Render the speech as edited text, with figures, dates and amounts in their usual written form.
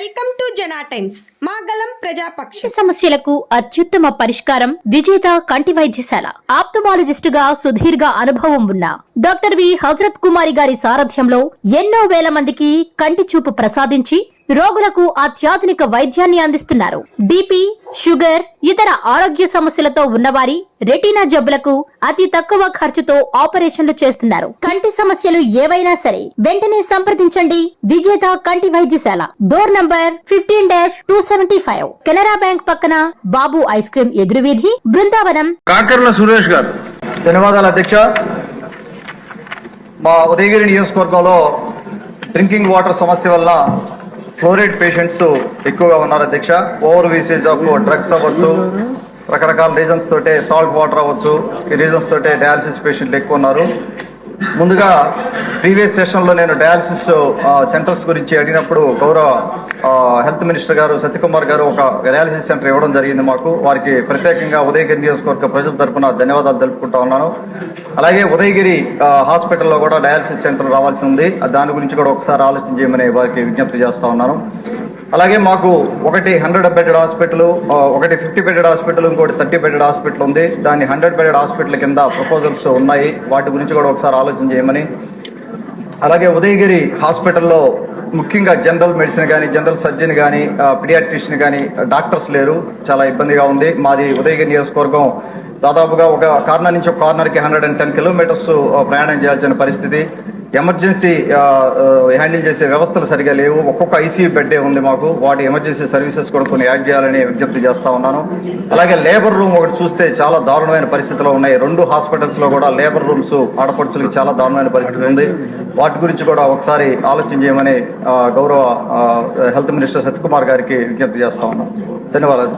Welcome to జనా times. మాగలం ప్రజాపక్ష సమస్యలకు అత్యుత్తమ పరిష్కారం విజేత కంటి వైద్యశాల. ఆప్థమాలజిస్టుగా సుదీర్ఘ అనుభవం ఉన్న డాక్టర్ వి హజరత్ కుమారి గారి సారథ్యంలో ఎన్నో వేల మందికి కంటి చూపు ప్రసాదించి రోగులకు అత్యాధునిక వైద్యాన్ని అందిస్తున్నారు. బీపీ, షుగర్, ఇతర ఆరోగ్య సమస్యలతో ఉన్నవారి రెటీనా జబ్బులకు అతి తక్కువ ఖర్చుతో ఆపరేషన్లు చేస్తున్నారు. కంటి సమస్యలు ఏవైనా సరే వెంటనే సంప్రదించండి విజేత కంటి వైద్యశాల. డోర్ నంబర్ 15-275, కెనరా బ్యాంక్ పక్కన, బాబు ఐస్ క్రీమ్ ఎదురువీధి, బృందావనం. కాకర్ల సురేష్ గారు. ధన్యవాదాలు అధ్యక్ష. మా ఉదయగిరి నియోజకవర్గంలో డ్రింకింగ్ వాటర్ సమస్య వల్ల ఫ్లోరైడ్ పేషెంట్స్ ఎక్కువగా ఉన్నారు అధ్యక్ష. ఓవర్ యూసేజ్ ఆఫ్ డ్రగ్స్ అవ్వచ్చు, రకరకాల రీజన్స్ తోటే, సాల్ట్ వాటర్ అవ్వచ్చు, ఈ రీజన్స్ తోటే డయాలసిస్ పేషెంట్లు ఎక్కువ ఉన్నారు. ముందుగా ప్రీవియస్ సెషన్లో నేను డయాలసిస్ సెంటర్స్ గురించి అడిగినప్పుడు గౌరవ హెల్త్ మినిస్టర్ గారు సత్యకుమార్ గారు ఒక డయాలసిస్ సెంటర్ ఇవ్వడం జరిగింది మాకు. వారికి ప్రత్యేకంగా ఉదయగిరి నియోజకవర్గ ప్రజల తరఫున ధన్యవాదాలు తెలుపుకుంటా ఉన్నాను. అలాగే ఉదయగిరి హాస్పిటల్లో కూడా డయాలసిస్ సెంటర్ రావాల్సి ఉంది. దాని గురించి కూడా ఒకసారి ఆలోచన చేయమని వారికి విజ్ఞప్తి చేస్తా ఉన్నాను. అలాగే మాకు ఒకటి 100 బెడెడ్ హాస్పిటల్, ఒకటి 50 బెడెడ్ హాస్పిటల్, ఇంకోటి 30 బెడెడ్ హాస్పిటల్ ఉంది. దాన్ని 100 బెడెడ్ హాస్పిటల్ కింద ప్రపోజల్స్ ఉన్నాయి. వాటి గురించి కూడా ఒకసారి ఆలోచన చేయమని. అలాగే ఉదయగిరి హాస్పిటల్లో ముఖ్యంగా జనరల్ మెడిసిన్ కానీ, జనరల్ సర్జన్ కానీ, పిడియాట్రిషియన్ కానీ డాక్టర్స్ లేరు. చాలా ఇబ్బందిగా ఉంది. మాది ఉదయగిరి నియోజకవర్గం దాదాపుగా ఒక కార్నర్ నుంచి ఒక కార్నర్కి 110 కిలోమీటర్స్ ప్రయాణం చేయాల్సిన పరిస్థితి. ఎమర్జెన్సీ హ్యాండిల్ చేసే వ్యవస్థలు సరిగా లేవు. ఒక్కొక్క ఐసీయూ బెడ్డే ఉంది మాకు. వాటి ఎమర్జెన్సీ సర్వీసెస్ కూడా కొన్ని యాడ్ చేయాలని విజ్ఞప్తి చేస్తా ఉన్నాను. అలాగే లేబర్ రూమ్ ఒకటి చూస్తే చాలా దారుణమైన పరిస్థితిలో ఉన్నాయి. 2 హాస్పిటల్స్లో కూడా లేబర్ రూమ్స్ ఆడపడుచులకి చాలా దారుణమైన పరిస్థితి ఉంది. వాటి గురించి కూడా ఒకసారి ఆలోచన చేయమని గౌరవ హెల్త్ మినిస్టర్ సత్యకుమార్ గారికి విజ్ఞప్తి చేస్తా ఉన్నాను. ధన్యవాదాలు.